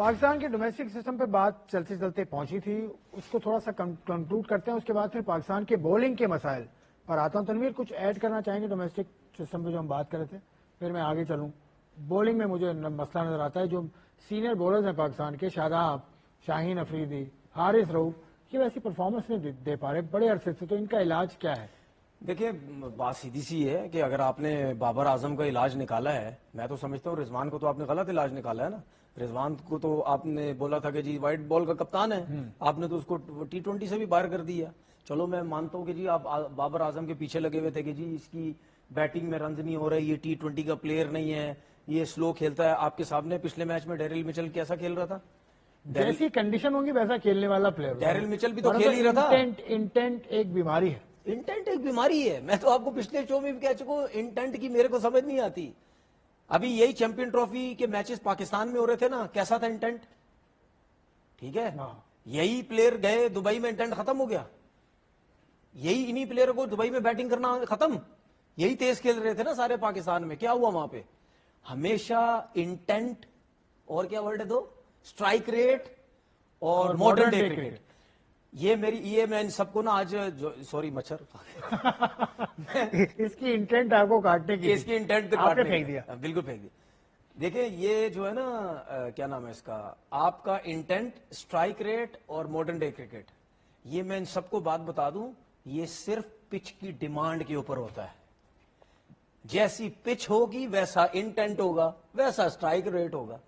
پاکستان کے domestic system پہ بات چلتے چلتے پہنچی تھی، اس کو تھوڑا سا کنکلوڈ کرتے ہیں، اس کے بعد پھر پاکستان کے بولنگ کے مسائل پر آتا ہوں۔ تنویر کچھ ایڈ کرنا چاہیں گے ڈومیسٹک سسٹم پہ جو ہم بات کر رہے تھے؟ پھر میں آگے چلوں۔ بولنگ میں مجھے مسئلہ نظر آتا ہے، جو سینئر بولرز ہیں پاکستان کے، شاداب، شاہین افریدی، حارث رؤوف، یہ ویسی پرفارمنس نہیں دے پا رہے بڑے عرصے سے، تو ان کا علاج کیا ہے؟ دیکھیں بات سیدھی سی ہے کہ اگر آپ نے بابر اعظم کا علاج نکالا ہے، میں تو سمجھتا ہوں رضوان کو تو آپ نے غلط علاج نکالا ہے نا۔ رضوان کو تو آپ نے بولا تھا کہ جی وائٹ بال کا کپتان ہے، آپ نے تو اس کو T20 سے بھی باہر کر دیا۔ چلو میں مانتا ہوں کہ جی آپ بابر اعظم کے پیچھے لگے ہوئے تھے کہ جی اس کی بیٹنگ میں رنز نہیں ہو رہے، یہ T20 کا پلیئر نہیں ہے، یہ سلو کھیلتا ہے۔ آپ کے سامنے پچھلے میچ میں ڈیرل مچل کیسا کھیل رہا تھا؟ جیسی کنڈیشن ہوگی ویسا کھیلنے والا پلیئر۔ ڈیرل مچل بھی تو کھیل ہی رہا تھا۔ انٹینٹ ایک بیماری ہے، انٹینٹ ایک بیماری ہے۔ میں تو آپ کو پچھلے شو میں بھی کہہ چکا ہوں، انٹینٹ کی میرے کو سمجھ نہیں آتی۔ ابھی یہی چیمپئن ٹرافی کے میچز پاکستان میں ہو رہے تھے نا، کیسا تھا انٹینٹ؟ ٹھیک ہے، یہی پلیئر گئے دبئی میں، انٹینٹ ختم ہو گیا۔ یہی انہی پلیئر کو دبئی میں بیٹنگ کرنا ختم، یہی تیز کھیل رہے تھے نا سارے پاکستان میں، کیا ہوا وہاں پہ؟ ہمیشہ انٹینٹ اور کیا ورڈ ہے دو، اسٹرائک ریٹ اور ماڈرن ڈے کرکٹ۔ یہ میں ان سب کو نا آج سوری مچھر اس کی انٹینٹ آپ کو کاٹنے کی، اس کی انٹینٹ پھینک دیا، بالکل پھینک دیا۔ دیکھیں یہ جو ہے نا کیا نام ہے اس کا، آپ کا انٹینٹ، اسٹرائک ریٹ اور ماڈرن ڈے کرکٹ، یہ میں ان سب کو بات بتا دوں، یہ صرف پچ کی ڈیمانڈ کے اوپر ہوتا ہے۔ جیسی پچ ہوگی ویسا انٹینٹ ہوگا، ویسا اسٹرائک ریٹ ہوگا۔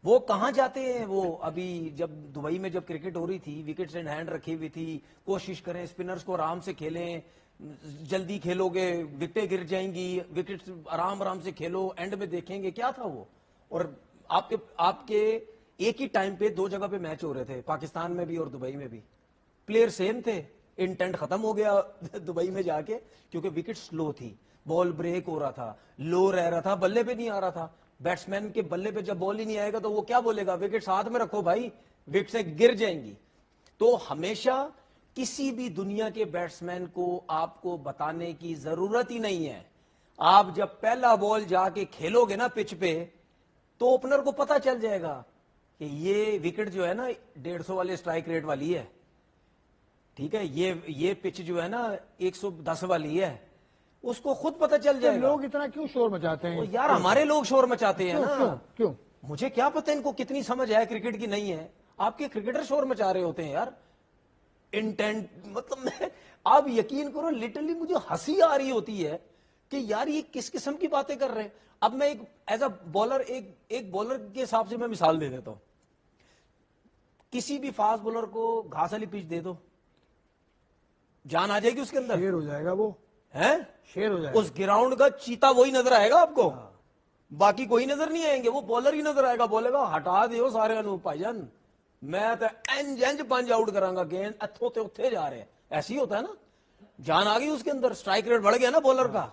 وہ کہاں جاتے ہیں؟ وہ ابھی جب دبئی میں جب کرکٹ ہو رہی تھی، وکٹس ان ہینڈ رکھی ہوئی تھی، کوشش کریں اسپنرز کو آرام سے کھیلیں، جلدی کھیلو گے وکٹیں گر جائیں گی، وکٹس آرام سے کھیلو، اینڈ میں دیکھیں گے کیا تھا وہ۔ اور آپ کے ایک ہی ٹائم پہ دو جگہ پہ میچ ہو رہے تھے، پاکستان میں بھی اور دبئی میں بھی، پلیئر سیم تھے، انٹینٹ ختم ہو گیا دبئی میں جا کے، کیونکہ وکٹ سلو تھی، بال بریک ہو رہا تھا، لو رہ رہا تھا، بلے پہ نہیں آ رہا تھا۔ بیٹسمین کے بلے پہ جب بال ہی نہیں آئے گا تو وہ کیا بولے گا؟ وکٹ ہاتھ میں رکھو بھائی، وکٹیں گر جائیں گی۔ تو ہمیشہ کسی بھی دنیا کے بیٹسمین کو آپ کو بتانے کی ضرورت ہی نہیں ہے، آپ جب پہلا بال جا کے کھیلو گے نا پچ پہ، تو اوپنر کو پتا چل جائے گا کہ یہ وکٹ جو ہے نا 150 والے اسٹرائک ریٹ والی ہے، ٹھیک ہے، یہ پچ جو ہے نا 110 والی ہے، اس کو خود پتہ چل جائے گا۔ لوگ اتنا کیوں شور مچاتے ہیں؟ یار ہمارے لوگ شور مچاتے ہیں نا، کیوں؟ مجھے کیا پتہ ان کو کتنی سمجھ ہے کرکٹ کی نہیں ہے، آپ کے کرکٹر شور مچا رہے ہوتے ہیں یار۔ انٹینٹ مطلب میں آپ یقین کرو لٹرلی مجھے ہنسی آ رہی ہوتی ہے کہ یار یہ کس قسم کی باتیں کر رہے ہیں۔ اب میں ایز اے بولر ایک بولر کے حساب سے میں مثال دے دیتا ہوں، کسی بھی فاسٹ بولر کو گھاس والی پچ دے دو، جان آ جائے گی اس کے اندر، شیر ہو جائے گا وہ، ہے شیر ہو جائے گا۔ اس گراؤنڈ کا چیتا وہی نظر آئے گا آپ کو، باقی کوئی نظر نہیں آئیں گے، وہ بولر ہی نظر آئے گا، بولے گا ہٹا دیو سارے انوپ بھائی جان، میں تو انج پنج آؤٹ کراں گا، گیند اتھو تے اتھے جا رہے ہیں، ایسے ہی ہوتا ہے نا۔ جان آ گئی اس کے اندر، اسٹرائک ریٹ بڑھ گیا نا بولر کا،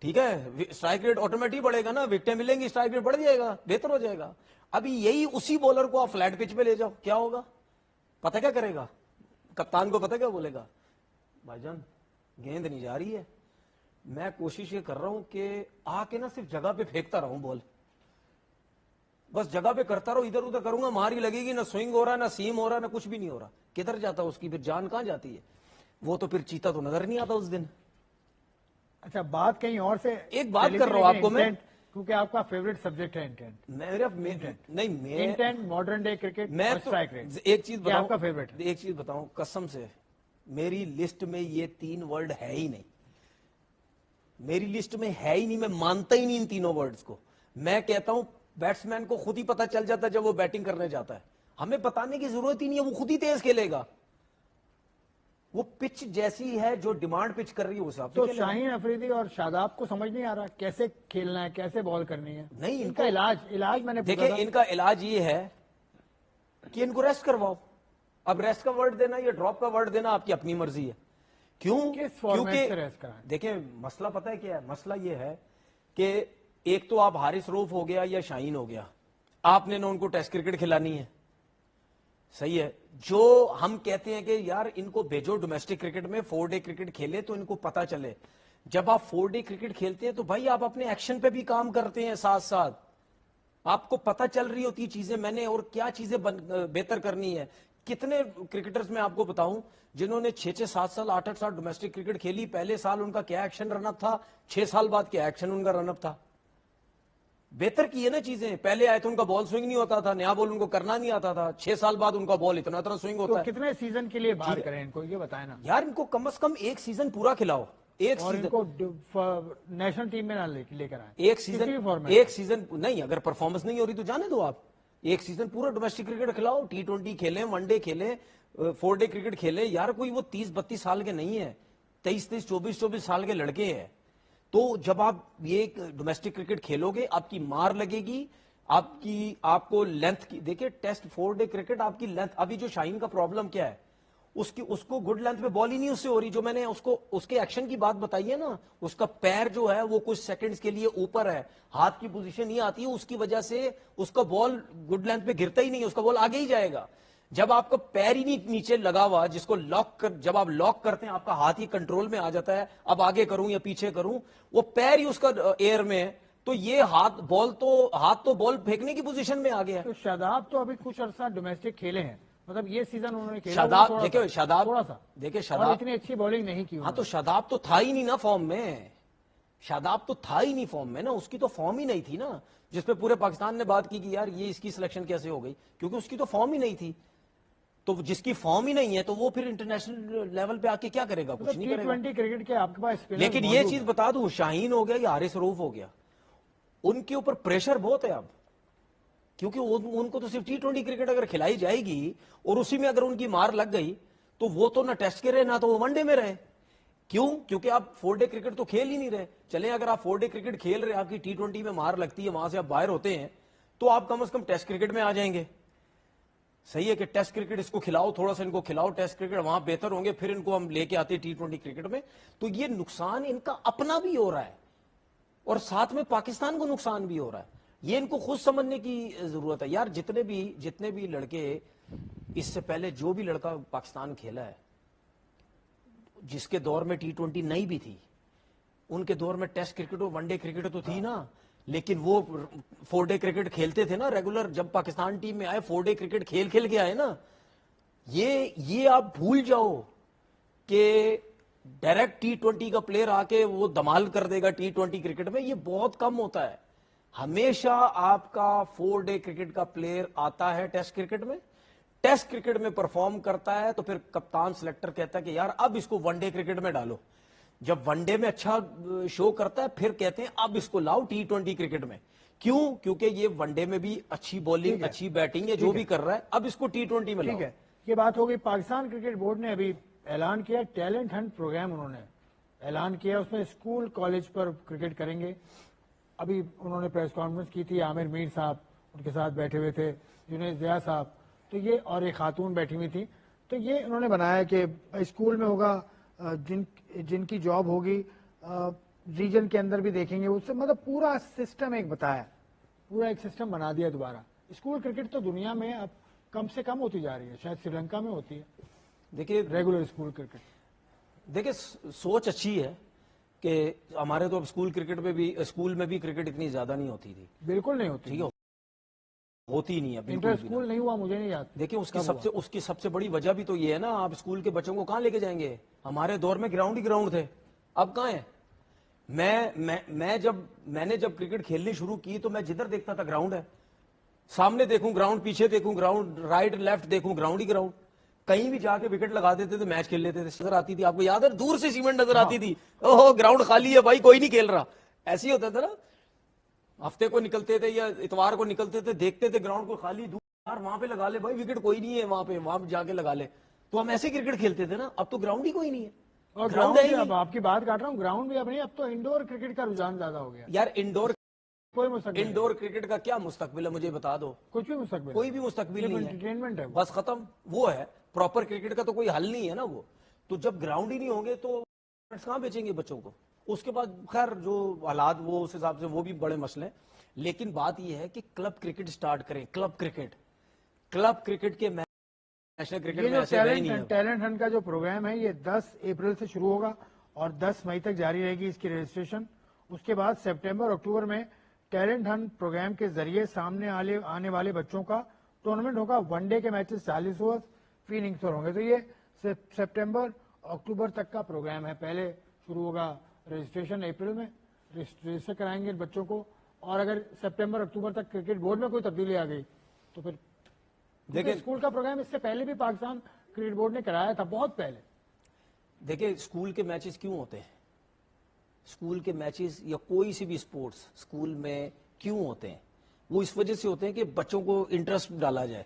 ٹھیک ہے، اسٹرائک ریٹ آٹومیٹک بڑھے گا نا، وکٹیں ملیں گی، اسٹرائک ریٹ بڑھ جائے گا، بہتر ہو جائے گا۔ ابھی یہی اسی بولر کو آپ فلیٹ پچ پہ لے جاؤ، کیا ہوگا پتہ کیا کرے گا؟ کپتان کو پتہ کیا بولے گا؟ بھائی جان گیند نہیں جا رہی ہے، میں کوشش یہ کر رہا ہوں کہ آ کے نا صرف جگہ پہ پھینکتا رہوں بال، بس جگہ پہ کرتا رہو، ادھر ادھر کروں گا، ماری لگے گی، نہ سوئنگ ہو رہا ہے، نہ سیم ہو رہا ہے، نہ کچھ بھی نہیں ہو رہا۔ کدھر جاتا اس کی پھر جان کہاں جاتی ہے؟ وہ تو پھر چیتا تو نظر نہیں آتا اس دن۔ اچھا بات کہیں اور سے، ایک بات کر رہا ہوں آپ کو میں، کیونکہ آپ کا فیوریٹ سبجیکٹ ہے انٹینٹ، ماڈرن ڈے کرکٹ میں اور اسٹرائک ریٹ، ایک چیز بتاؤں، آپ کا فیوریٹ ہے؟ ایک چیز بتاؤں قسم سے، میری لسٹ میں یہ 3 ورڈ ہے ہی نہیں، میری لسٹ میں ہے ہی نہیں، میں مانتا ہی نہیں ان تینوں ورڈز کو۔ میں کہتا ہوں بیٹسمین کو خود ہی پتا چل جاتا ہے جب وہ بیٹنگ کرنے جاتا ہے، ہمیں بتانے کی ضرورت ہی نہیں ہے، وہ خود ہی تیز کھیلے گا، وہ پچ جیسی ہے جو ڈیمانڈ پچ کر رہی ہے اس تو شاہین افریدی اور شاداب کو سمجھ نہیں آ رہا کیسے کھیلنا ہے، کیسے بال کرنی ہے؟ نہیں، ان کا علاج میں نے دیکھیں ان کا علاج یہ ہے کہ ان کو ریسٹ کرواؤ۔ اب ریسٹ کا ورڈ دینا یا ڈراپ کا ورڈ دینا آپ کی اپنی مرضی ہے، کیونکہ دیکھیں مسئلہ پتہ ہے کیا ہے؟ مسئلہ یہ ہے کہ ایک تو آپ حارث رؤوف ہو گیا یا شاہین ہو گیا، آپ نے نہ ان کو ٹیسٹ کرکٹ کھلانی ہے، صحیح ہے، جو ہم کہتے ہیں کہ یار ان کو بھیجو ڈومیسٹک کرکٹ میں 4 ڈے کرکٹ کھیلے تو ان کو پتا چلے۔ جب آپ 4 ڈے کرکٹ کھیلتے ہیں تو بھائی آپ اپنے ایکشن پہ بھی کام کرتے ہیں ساتھ ساتھ، آپ کو پتہ چل رہی ہوتی چیزیں میں نے اور کیا چیزیں بہتر کرنی ہے. کتنے کرکٹرز میں آپ کو بتاؤں جنہوں نے 6-6 7 سال 8-8 سال ڈومیسٹک کرکٹ کھیلی, پہلے سال ان کا کیا ایکشن رن اپ تھا, 6 سال بعد کیا ایکشن ان کا رن اپ تھا. بہتر کی ہے نا چیزیں. پہلے آئے تو ان کا بال سوئنگ نہیں ہوتا تھا, نیا بال ان کو کرنا نہیں آتا تھا, 6 سال بعد ان کا بال اتنا سوئنگ ہوتا تو ہے. کتنے سیزن کے لیے باہر کریں ان کو, یہ بتائیں نا. یار ان کو کم از کم ایک سیزن پورا کھلاؤ, ایک اور ان سیزن, کو نیشنل ٹیم میں نہ لے کر آئیں. ایک کسی بھی سیزن, فارمیٹ ایک سیزن نہیں. اگر پرفارمنس نہیں ہو رہی تو جانے دو آپ. ایک سیزن پورا ڈومیسٹک کرکٹ کھلاؤ, T20 کھیلیں, ون ڈے کھیلیں, 4 ڈے کرکٹ کھیلیں. یار کوئی وہ 30-32 سال کے نہیں ہے, 23-23 24-24 سال کے لڑکے ہیں. تو جب آپ یہ ڈومیسٹک کرکٹ کھیلو گے آپ کی مار لگے گی, آپ کو لینتھ کی. دیکھیں ٹیسٹ 4 ڈے کرکٹ آپ کی لینتھ, ابھی جو شاہین کا پرابلم کیا ہے, اس کو گڈ لینتھ پہ بال ہی نہیں اس سے ہو رہی. جو میں نے اس کے ایکشن کی بات بتائی ہے نا, اس کا پیر جو ہے وہ کچھ سیکنڈز کے لیے اوپر ہے, ہاتھ کی پوزیشن نہیں آتی ہے, اس کی وجہ سے اس کا بال گڈ لینتھ پہ گرتا ہی نہیں, اس کا بال آگے ہی جائے گا. جب آپ کا پیر ہی نہیں نیچے لگا ہوا, جس کو جب آپ لاک کرتے ہیں آپ کا ہاتھ ہی کنٹرول میں آ جاتا ہے, اب آگے کروں یا پیچھے کروں, وہ پیر ہی اس کا ایئر میں ہے, تو یہ ہاتھ تو بال پھینکنے کی پوزیشن میں آ گیا. تو شاداب تو ابھی کچھ عرصہ ڈومیسٹک کھیلے ہیں, مطلب یہ سیزن انہوں نے کھیلا شاداب تھوڑا دیکھیں, سا اور اتنی اچھی بالنگ نہیں کی. ہاں تو شاداب تو تھا ہی نہیں نا فارم میں, شاداب تو تھا ہی نہیں فارم میں نا, اس کی تو فارم ہی نہیں تھی نا, جس پہ پورے پاکستان نے بات کی کہ یار یہ اس کی سلیکشن کیسے ہو گئی, کیونکہ اس کی تو فارم ہی نہیں تھی. تو جس کی فارم ہی نہیں ہے تو وہ پھر انٹرنیشنل لیول پہ آ کے کیا کرے گا, کچھ نہیں کرے گا. T20 کرکٹ کے آپ کے پاس اسپنر لیکن یہ چیز بتا دوں, شاہین ہو گیا یا حارث رؤف ہو گیا, ان کے اوپر پریشر بہت ہے اب, کیونکہ ان کو تو صرف T20 کرکٹ اگر کھلائی جائے گی اور اسی میں اگر ان کی مار لگ گئی تو وہ تو نہ ٹیسٹ کے رہے نہ تو وہ ون ڈے میں رہے. کیوں؟ کیونکہ آپ 4 ڈے کرکٹ تو کھیل ہی نہیں رہے. چلیں اگر آپ 4 ڈے کرکٹ کھیل رہے, آپ کی T20 میں مار لگتی ہے, وہاں سے آپ باہر ہوتے ہیں, تو آپ کم از کم ٹیسٹ کرکٹ میں آ جائیں گے. صحیح ہے کہ ٹیسٹ کرکٹ اس کو کھلاؤ, تھوڑا سا ان کو کھلاؤ ٹیسٹ کرکٹ, وہاں بہتر ہوں گے, پھر ان کو ہم لے کے آتے T20 کرکٹ میں. تو یہ نقصان ان کا اپنا بھی ہو رہا ہے اور ساتھ میں پاکستان کو نقصان بھی ہو رہا ہے. یہ ان کو خود سمجھنے کی ضرورت ہے. یار جتنے بھی لڑکے اس سے پہلے, جو بھی لڑکا پاکستان کھیلا ہے, جس کے دور میں T20 نہیں بھی تھی, ان کے دور میں ٹیسٹ کرکٹ اور ون ڈے کرکٹ تو تھی نا, لیکن وہ 4 ڈے کرکٹ کھیلتے تھے نا ریگولر. جب پاکستان ٹیم میں آئے 4 ڈے کرکٹ کھیل کے آئے نا, یہ آپ بھول جاؤ کہ ڈائریکٹ T20 کا پلیئر آ کے وہ دمال کر دے گا T20 کرکٹ میں, یہ بہت کم ہوتا ہے. ہمیشہ آپ کا 4 ڈے کرکٹ کا پلیئر آتا ہے ٹیسٹ کرکٹ میں, ٹیسٹ کرکٹ میں پرفارم کرتا ہے, تو پھر کپتان سلیکٹر کہتا ہے کہ یار اب اس کو ون ڈے کرکٹ میں ڈالو. جب ون ڈے میں اچھا شو کرتا ہے پھر کہتے ہیں اب اس کو لاؤ T20 کرکٹ میں. کیوں؟ کیونکہ یہ ون ڈے میں بھی اچھی بولنگ, اچھی بیٹنگ ہے, جو بھی کر رہا ہے, اب اس کو T20 میں لاؤ. ٹھیک ہے, یہ بات ہوگی. پاکستان کرکٹ بورڈ نے ابھی اعلان کیا ٹیلنٹ ہنٹ پروگرام, انہوں نے اعلان کیا, اس میں اسکول کالج پر کرکٹ کریں گے. ابھی انہوں نے پریس کانفرنس کی تھی, عامر میر صاحب ان کے ساتھ بیٹھے ہوئے تھے, جنید ضیاء صاحب, تو یہ اور ایک خاتون بیٹھی ہوئی تھی. تو یہ انہوں نے بنایا کہ اسکول میں ہوگا, جن کی جاب ہوگی ریجن کے اندر بھی دیکھیں گے, اس سے مطلب پورا سسٹم ایک بتایا, پورا ایک سسٹم بنا دیا دوبارہ. اسکول کرکٹ تو دنیا میں اب کم سے کم ہوتی جا رہی ہے, شاید سری لنکا میں ہوتی ہے دیکھیے ریگولر اسکول کرکٹ. دیکھیں سوچ اچھی ہے کہ ہمارے تو اب اسکول میں بھی کرکٹ اتنی زیادہ نہیں ہوتی تھی, بالکل نہیں ہوتی, ٹھیک ہے, ہوتی نہیں ہے انٹر بالکل بھی. اسکول نہیں ہوا, مجھے نہیں یاد. دیکھیں اس کی سب سے بڑی وجہ بھی تو یہ ہے نا, آپ اسکول کے بچوں کو کہاں لے کے جائیں گے. ہمارے دور میں گراؤنڈ ہی گراؤنڈ تھے, اب کہاں ہیں. میں نے جب کرکٹ کھیلنی شروع کی تو میں جدھر دیکھتا تھا گراؤنڈ ہے, سامنے دیکھوں گراؤنڈ, پیچھے دیکھوں گراؤنڈ, رائٹ لیفٹ دیکھوں گراؤنڈ ہی گراؤنڈ. کہیں بھی جا کے وکٹ لگا دیتے تھے, میچ کھیل لیتے تھے. نظر آتی تھی, آپ کو یاد ہے, دور سے سیمنٹ نظر آتی تھی, اوہ گراؤنڈ خالی ہے بھائی, کوئی نہیں کھیل رہا. ایسے ہی ہوتا تھا نا, ہفتے کو نکلتے تھے یا اتوار کو نکلتے تھے, دیکھتے تھے گراؤنڈ کو خالی, یار وہاں پہ لگا لے بھائی, وکٹ کوئی نہیں ہے وہاں پہ جا کے لگا لے. تو ہم ایسے کرکٹ کھیلتے تھے نا. اب تو گراؤنڈ ہی کوئی نہیں ہے, اور گراؤنڈ بھی, اب آپ کی بات کر رہا ہوں, گراؤنڈ بھی اب نہیں, اب تو انڈور کرکٹ کا رجحان زیادہ ہو گیا. یار انڈور کوئی کرکٹ کا کیا مستقبل ہے, مجھے بتا دو. کچھ بھی مستقبل, کوئی بھی مستقبل نہیں ہے, انٹرٹینمنٹ ہے بس ختم. وہ ہے پراپر کرکٹ کا تو کوئی حل نہیں ہے نا وہ. تو جب گراؤنڈ ہی نہیں ہوں گے تو کہاں بیچیں گے بچوں کو. اس کے بعد خیر جو حالات وہ اس حساب سے وہ بھی بڑے مسئلے. لیکن بات یہ ہے کہ کلب کرکٹ سٹارٹ کریں, کلب کرکٹ کے نیشنل کرکٹ میں ایسے گئے نہیں ہیں. ٹیلنٹ ہنٹ کا جو پروگرام ہے یہ 10 اپریل سے شروع ہوگا اور 10 مئی تک جاری رہے گی اس کی رجسٹریشن. اس کے بعد سپٹمبر اکتوبر میں ٹیلنٹ ہنٹ پروگرام کے ذریعے سامنے آنے والے بچوں کا ٹورنامنٹ ہوگا. ون ڈے کے میچز 40 اوور فی اننگز پر ہوں گے. تو یہ سپٹمبر اکتوبر تک کا پروگرام ہے. پہلے شروع ہوگا رجسٹریشن اپریل میں, رجسٹر کرائیں گے بچوں کو, اور اگر سپٹمبر اکتوبر تک کرکٹ بورڈ میں کوئی تبدیلی آ گئی تو پھر دیکھیں اسکول کا پروگرام اس سے پہلے بھی پاکستان کرکٹ بورڈ نے کرایا تھا, بہت پہلے. دیکھیں اسکول کے میچز کیوں ہوتے ہیں, اسکول کے میچز یا کوئی سی بھی اسپورٹس اسکول میں کیوں ہوتے ہیں, وہ اس وجہ سے ہوتے ہیں کہ بچوں کو انٹرسٹ ڈالا جائے,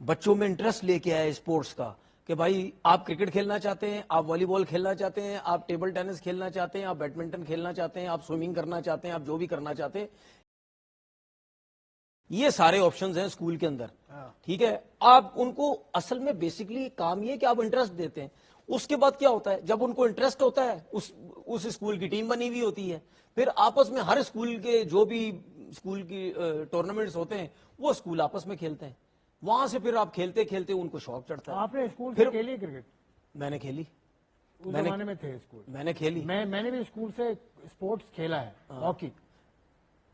بچوں میں انٹرسٹ لے کے آئے اسپورٹس کا, کہ بھائی آپ کرکٹ کھیلنا چاہتے ہیں, آپ والی بال کھیلنا چاہتے ہیں, آپ ٹیبل ٹینس کھیلنا چاہتے ہیں, آپ بیڈمنٹن کھیلنا چاہتے ہیں, آپ سوئمنگ کرنا چاہتے ہیں, آپ جو بھی کرنا چاہتے ہیں, یہ سارے آپشنز ہیں اسکول کے اندر. ٹھیک ہے, آپ ان کو اصل میں بیسکلی کام یہ کہ آپ انٹرسٹ دیتے ہیں. اس کے بعد کیا ہوتا ہے, جب ان کو انٹرسٹ ہوتا ہے, اس اسکول کی ٹیم بنی ہوئی ہوتی ہے, پھر آپس میں ہر اسکول کے جو بھی اسکول کی ٹورنامنٹس ہوتے ہیں وہ اسکول آپس میں کھیلتے ہیں. وہاں سے پھر آپ کھیلتے کھیلتے ان کو شوق چڑھتا ہے. آپ نے اسکول سے کھیلی کرکٹ؟ میں نے کھیلی, اس زمانے میں تھے اسکول, میں نے کھیلی, میں نے بھی اسکول سے اسپورٹس کھیلا ہے, ہاکی.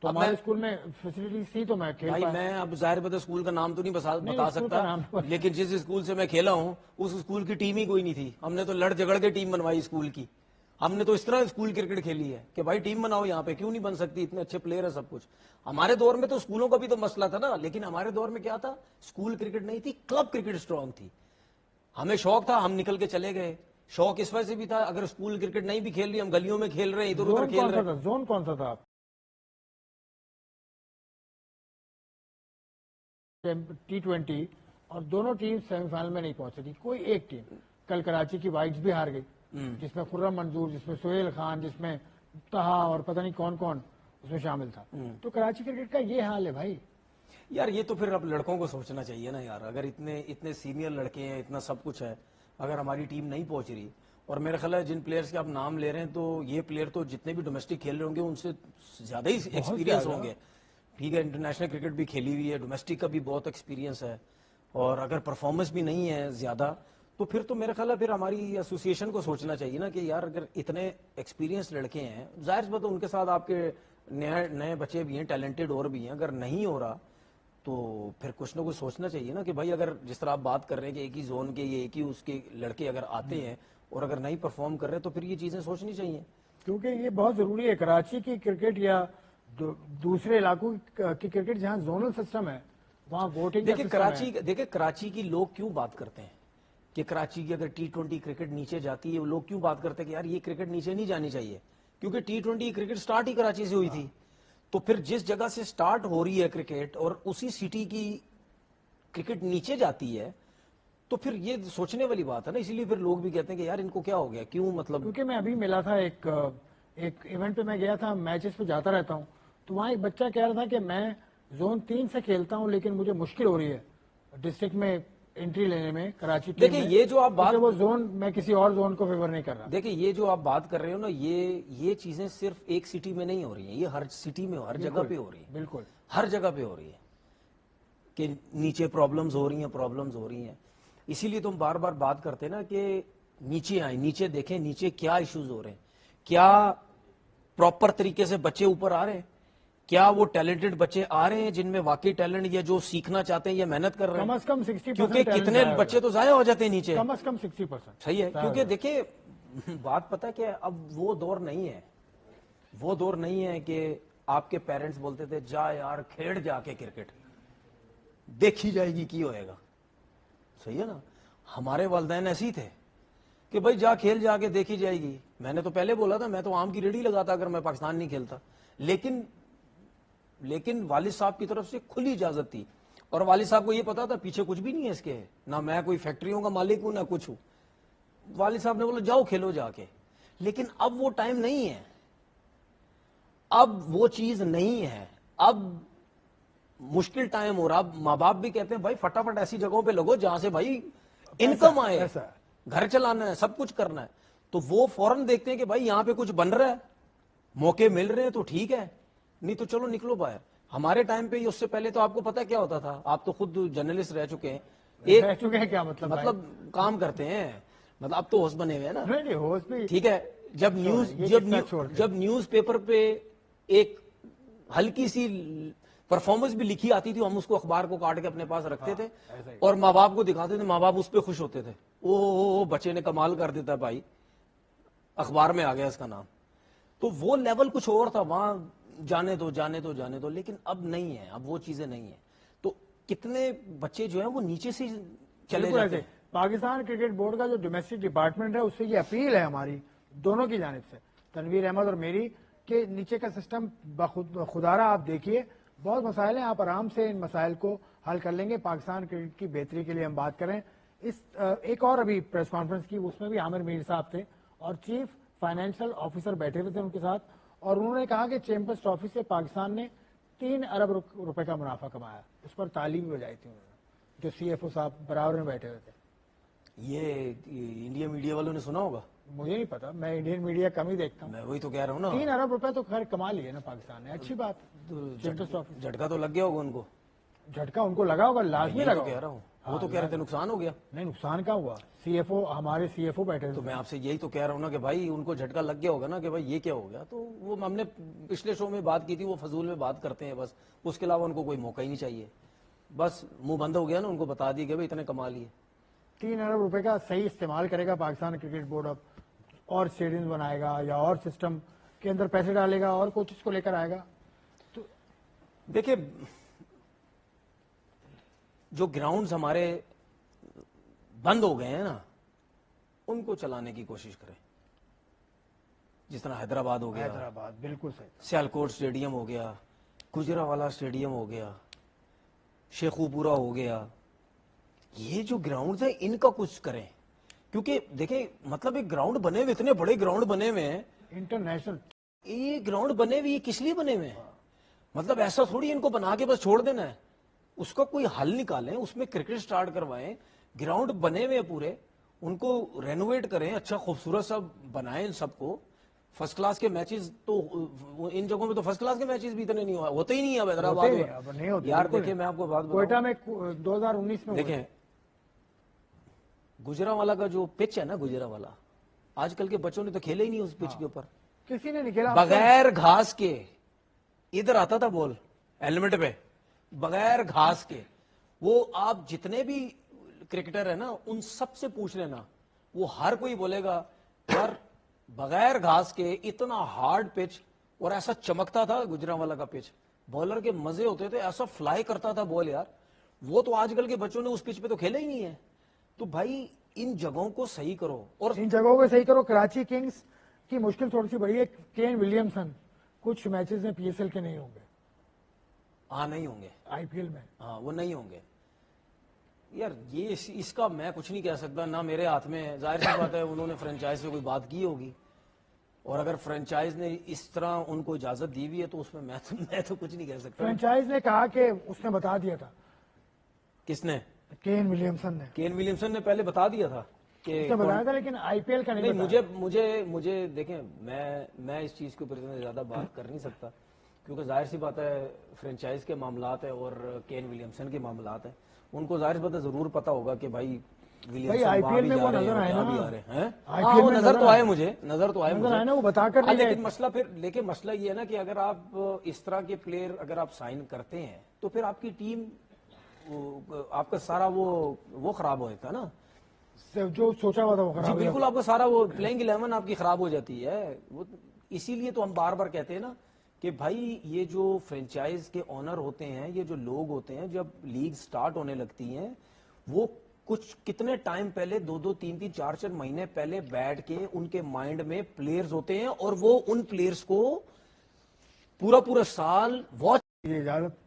تو ہمارے اسکول میں فیسلٹیز تھی تو میں کھیل بھائی پایا. میں اب ظاہر بات اسکول کا نام تو نہیں بتا سکتا, لیکن جس اسکول سے میں کھیلا ہوں اس اسکول کی ٹیم ہی کوئی نہیں تھی. ہم نے تو لڑ جھگڑ کے ٹیم بنوائی اسکول کی. ہم نے تو اس طرح اسکول کرکٹ کھیلی ہے کہ بھائی ٹیم بناؤ, یہاں پہ کیوں نہیں بن سکتی, اتنے اچھے پلیئر ہیں سب کچھ. ہمارے دور میں تو اسکولوں کا بھی تو مسئلہ تھا نا, لیکن ہمارے دور میں کیا تھا, اسکول کرکٹ نہیں تھی, کلب کرکٹ اسٹرانگ تھی. ہمیں شوق تھا, ہم نکل کے چلے گئے. شوق اس وجہ سے بھی تھا, اگر اسکول کرکٹ نہیں بھی کھیل رہی, ہم گلیوں میں کھیل رہے ہیں, ادھر ادھر کھیل رہے ہیں. زون کون سا تھا آپ؟ T20 اور دونوں ٹیم سیمی فائنل میں نہیں پہنچ سکی. کوئی ایک ٹیم, کل کراچی کی وائٹس بھی ہار گئی, جس میں خرم منظور, جس میں سہیل خان, جس میں تہا اور پتہ نہیں کون کون اس میں شامل تھا. تو کراچی کرکٹ کا یہ حال ہے بھائی. یار یہ تو پھر اب لڑکوں کو سوچنا چاہیے نا یار, اگر اتنے سینئر لڑکے ہیں, اتنا سب کچھ ہے, اگر ہماری ٹیم نہیں پہنچ رہی, اور میرا خیال ہے جن پلیئرز کے آپ نام لے رہے ہیں تو یہ پلیئر تو جتنے بھی ڈومیسٹک کھیل رہے ہوں گے ان سے زیادہ ہی ایکسپیرینس ہوں گے. ٹھیک ہے, انٹرنیشنل کرکٹ بھی کھیلی ہوئی ہے, ڈومیسٹک کا بھی بہت ایکسپیرینس ہے, اور اگر پرفارمنس بھی نہیں ہے زیادہ تو پھر تو میرا خیال ہے پھر ہماری ایسوسیشن کو سوچنا چاہیے نا کہ یار اگر اتنے ایکسپیرینس لڑکے ہیں, ظاہر بات ان کے ساتھ آپ کے نئے بچے بھی ہیں, ٹیلنٹڈ اور بھی ہیں, اگر نہیں ہو رہا تو پھر کچھ نہ کچھ سوچنا چاہیے نا کہ بھائی اگر جس طرح آپ بات کر رہے ہیں کہ ایک ہی زون کے یہ ایک ہی اس کے لڑکے اگر آتے ہیں اور اگر نہیں پرفارم کر رہے تو پھر یہ چیزیں سوچنی چاہیے, کیونکہ یہ بہت ضروری ہے. کراچی کی کرکٹ یا دوسرے علاقوں کی کرکٹ جہاں زونل سسٹم ہے وہاں ووٹنگ. دیکھیں کراچی کی لوگ کیوں بات کرتے ہیں کہ کراچی کی اگر T20 کرکٹ نیچے جاتی ہے, لوگ کیوں بات کرتے ہیں کہ یار یہ کرکٹ نیچے نہیں جانی چاہیے, کیونکہ T20 کرکٹ سٹارٹ ہی کراچی سے ہوئی تھی. تو پھر جس جگہ سے سٹارٹ ہو رہی ہے کرکٹ اور اسی سٹی کی کرکٹ نیچے جاتی ہے تو پھر یہ سوچنے والی بات ہے نا. اسی لیے پھر لوگ بھی کہتے ہیں کہ یار ان کو کیا ہو گیا, کیوں, مطلب. کیونکہ میں ابھی ملا تھا ایک ایونٹ پہ میں گیا تھا, میچز پہ جاتا رہتا ہوں, تو وہاں ایک بچہ کہہ رہا تھا کہ میں زون 3 سے کھیلتا ہوں لیکن مجھے مشکل ہو رہی ہے ڈسٹرکٹ میں انٹری لینے میں کراچی ٹیم میں. دیکھیں یہ جو آپ بات, وہ زون میں کسی اور زون کو فیور نہیں کر رہا. دیکھیں یہ جو آپ بات کر رہے ہو نا, یہ چیزیں صرف ایک سٹی میں نہیں ہو رہی ہیں, یہ ہر سٹی میں ہر جگہ پہ ہو رہی ہیں, بالکل ہر جگہ پہ ہو رہی ہے کہ نیچے پرابلمز ہو رہی ہیں. اسی لیے تو ہم بار بار بات کرتے ہیں نا کہ نیچے آئیں, نیچے دیکھیں نیچے کیا ایشوز ہو رہے ہیں, کیا پراپر طریقے سے بچے اوپر آ رہے ہیں, کیا وہ ٹیلنٹڈ بچے آ رہے ہیں جن میں واقعی ٹیلنٹ یا جو سیکھنا چاہتے ہیں یا محنت کر رہے ہیں. کم از کم 60%, کیونکہ کتنے بچے تو ضائع ہو جاتے ہیں نیچے, کم از کم 60%. صحیح ہے, کیونکہ دیکھیں بات پتہ کہ اب وہ دور نہیں ہے کہ آپ کے پیرنٹس بولتے تھے جا یار کھیڑ جا کے کرکٹ, دیکھی جائے گی کی ہوئے گا. صحیح ہے نا, ہمارے والدین ایسے ہی تھے کہ بھائی جا کھیل جا کے دیکھی جائے گی. میں نے تو پہلے بولا تھا میں تو آم کی ریڑھی لگاتا اگر میں پاکستان نہیں کھیلتا, لیکن والد صاحب کی طرف سے کھلی اجازت تھی, اور والد صاحب کو یہ پتا تھا پیچھے کچھ بھی نہیں ہے اس کے, نہ میں کوئی فیکٹریوں کا مالک ہوں نہ کچھ ہوں. والد صاحب نے بولا جاؤ کھیلو جا کے. لیکن اب وہ ٹائم نہیں ہے, اب وہ چیز نہیں ہے, اب مشکل ٹائم ہو رہا. اب ماں باپ بھی کہتے ہیں بھائی فٹافٹ ایسی جگہوں پہ لگو جہاں سے بھائی انکم آئے, گھر چلانا ہے, سب کچھ کرنا ہے. تو وہ فوراً دیکھتے ہیں کہ بھائی یہاں پہ کچھ بن رہا ہے, موقع مل رہے ہیں تو ٹھیک ہے, نہیں تو چلو نکلو باہر. ہمارے ٹائم پہ اس سے پہلے تو آپ کو پتا کیا ہوتا تھا, آپ تو خود جرنلسٹ رہ چکے ہیں, کیا مطلب کام کرتے ہیں, مطلب اب تو ہوسٹ بنے ہوئے ہیں نا, بھی ٹھیک ہے. جب نیوز پیپر پہ ایک ہلکی سی پرفارمنس بھی لکھی آتی تھی, ہم اس کو اخبار کو کاٹ کے اپنے پاس رکھتے تھے اور ماں باپ کو دکھاتے تھے, ماں باپ اس پہ خوش ہوتے تھے, او بچے نے کمال کر دیتا بھائی, اخبار میں آ گیا اس کا نام. تو وہ لیول کچھ اور تھا, وہاں جانے دو, لیکن اب نہیں ہے, اب وہ چیزیں نہیں ہیں. تو کتنے بچے جو ہیں وہ نیچے سے چلے جاتے ہیں. پاکستان کرکٹ بورڈ کا جو ڈومیسٹک ڈپارٹمنٹ ہے اس سے یہ اپیل ہے ہماری دونوں کی جانب سے, تنویر احمد اور میری, کہ نیچے کا سسٹم خدارہ آپ دیکھیے, بہت مسائل ہیں, آپ آرام سے ان مسائل کو حل کر لیں گے. پاکستان کرکٹ کی بہتری کے لیے ہم بات کریں. ایک اور ابھی پریس کانفرنس کی, اس میں بھی عامر میر صاحب تھے اور چیف فائنینشیل آفیسر بیٹھے ہوئے تھے ان کے ساتھ, اور انہوں نے کہا کہ چیمپئنز ٹرافی سے پاکستان نے 3 ارب روپے کا منافع کمایا. اس پر تعلیم بھی بجائی تھی انہوں نے, جو سی ایف او صاحب برابر میں بیٹھے ہوئے تھے. یہ انڈیا میڈیا والوں نے سنا ہوگا, مجھے نہیں پتا, میں انڈین میڈیا کم ہی دیکھتا ہوں. میں وہی تو کہہ رہا ہوں نا. 3 ارب روپے تو خیر کما لیے نا پاکستان نے, اچھی بات. چیمپئنز ٹرافی جھٹکا تو لگ گیا ہوگا ان کو, جھٹکا ان کو لگا ہوگا, لازمی لگا. کہہ رہا ہوں, وہ تو کہہ رہے تھے نقصان ہو گیا. نہیں, نقصان کا ہوا, سی ایف او ہمارے سی ایف او بیٹھے تو میں آپ سے یہی تو کہہ رہا ہوں نا کہ بھائی ان کو جھٹکا لگ گیا ہوگا نا کہ بھائی یہ کیا ہو گیا. تو وہ ہم نے پچھلے شو میں بات کی تھی, وہ فضول میں بات کرتے ہیں بس, اس کے علاوہ ان کو کوئی موقع ہی نہیں چاہیے. بس منہ بند ہو گیا نا, ان کو بتا دی کہ بھائی اتنے کما لیے. 3 ارب روپے کا صحیح استعمال کرے گا پاکستان کرکٹ بورڈ, اب اور اسٹیڈیم بنائے گا یا اور سسٹم کے اندر پیسے ڈالے گا اور کوچز کو لے کر آئے گا. تو دیکھیں جو گراؤنڈز ہمارے بند ہو گئے ہیں نا, ان کو چلانے کی کوشش کریں. جس طرح حیدرآباد ہو گیا, حیدرآباد بالکل صحیح, سیالکوٹ اسٹیڈیم ہو گیا, گجرانوالہ اسٹیڈیم ہو گیا, شیخو پورا ہو گیا, یہ جو گراؤنڈز ہیں ان کا کچھ کریں. کیونکہ دیکھیں مطلب ایک گراؤنڈ بنے ہوئے, اتنے بڑے گراؤنڈ بنے ہوئے ہیں انٹرنیشنل, یہ گراؤنڈ بنے ہوئے, یہ کس لیے بنے ہوئے ہیں؟ مطلب ایسا تھوڑی ان کو بنا کے بس چھوڑ دینا ہے. اس کا کوئی حل نکالیں, اس میں کرکٹ سٹارٹ کروائیں. گراؤنڈ بنے ہوئے پورے, ان کو رینوویٹ کریں, اچھا خوبصورت سا بنائیں ان سب کو. فرسٹ کلاس کے میچز تو ان جگہوں میں تو فرسٹ کلاس کے میچز بھی اتنے نہیں ہوتے ہی نہیں اب حیدرآباد میں. یار دیکھیں میں آپ کو بات کوئٹہ بتاؤں, میں 2019 میں دیکھیں گجرانوالہ کا جو پچ ہے نا, گجرانوالہ آج کل کے بچوں نے تو کھیلے ہی نہیں اس پچ کے اوپر, کسی نے نہیں کھیلا. بغیر گھاس کے ادھر آتا تھا بال ہیلمٹ پہ, بغیر گھاس کے. وہ آپ جتنے بھی کرکٹر ہیں نا ان سب سے پوچھ لینا, وہ ہر کوئی بولے گا یار بغیر گھاس کے اتنا ہارڈ پچ, اور ایسا چمکتا تھا گجرانوالہ کا پچ, بولر کے مزے ہوتے تھے, ایسا فلائی کرتا تھا بال یار. وہ تو آج کل کے بچوں نے اس پچ پہ تو کھیلا ہی نہیں ہے. تو بھائی ان جگہوں کو صحیح کرو, اور ان جگہوں کو صحیح کرو. کراچی کنگز کی مشکل تھوڑی سی بڑی ہے, کین ولیمسن کچھ میچز میں پی ایس ایل کے نہیں ہوں گے. ہاں نہیں ہوں گے آئی پی ایل میں, ہاں وہ نہیں ہوں گے. یار یہ اس کا میں کچھ نہیں کہہ سکتا, نہ میرے ہاتھ میں ہے. ظاہر سی بات ہے انہوں نے فرنچائز سے کوئی بات کی ہوگی, اور اگر فرنچائز نے اس طرح ان کو اجازت دی ہوئی ہے تو اس میں تو کچھ نہیں کہہ سکتا. فرنچائز نے کہا کہ اس نے بتا دیا تھا. کس نے؟ کین ولیمسن نے. کین ولیمسن نے پہلے بتا دیا تھا کہ اس نے بتایا تھا, لیکن آئی پی ایل کا نہیں بتایا. مجھے دیکھیں میں اس چیز کے اوپر زیادہ بات کر نہیں سکتا, کیونکہ ظاہر سی بات ہے فرنچائز کے معاملات ہیں اور کین ولیمسن کے معاملات ہیں. ان کو ظاہر سی بات ہے ضرور پتا ہوگا کہ بھائی آئی پی ایل میں وہ نظر آئے نا, نظر تو آئے مجھے, وہ بتا کر نہیں گئے. لیکن مسئلہ یہ ہے نا کہ اگر آپ اس طرح کے پلیئر اگر آپ سائن کرتے ہیں تو پھر آپ کی ٹیم, آپ کا سارا وہ خراب ہو جاتا ہے نا, جو سوچا ہوا تھا وہ خراب. بالکل, آپ کا سارا وہ پلینگ 11 آپ کی خراب ہو جاتی ہے. اسی لیے تو ہم بار بار کہتے ہیں نا کہ بھائی یہ جو فرنچائز کے اونر ہوتے ہیں, یہ جو لوگ ہوتے ہیں, جب لیگ سٹارٹ ہونے لگتی ہیں وہ کچھ کتنے ٹائم پہلے 2-2, 3-3, 4-4 مہینے پہلے بیٹھ کے ان کے مائنڈ میں پلیئرز ہوتے ہیں, اور وہ ان پلیئرز کو پورا سال واچ. اجازت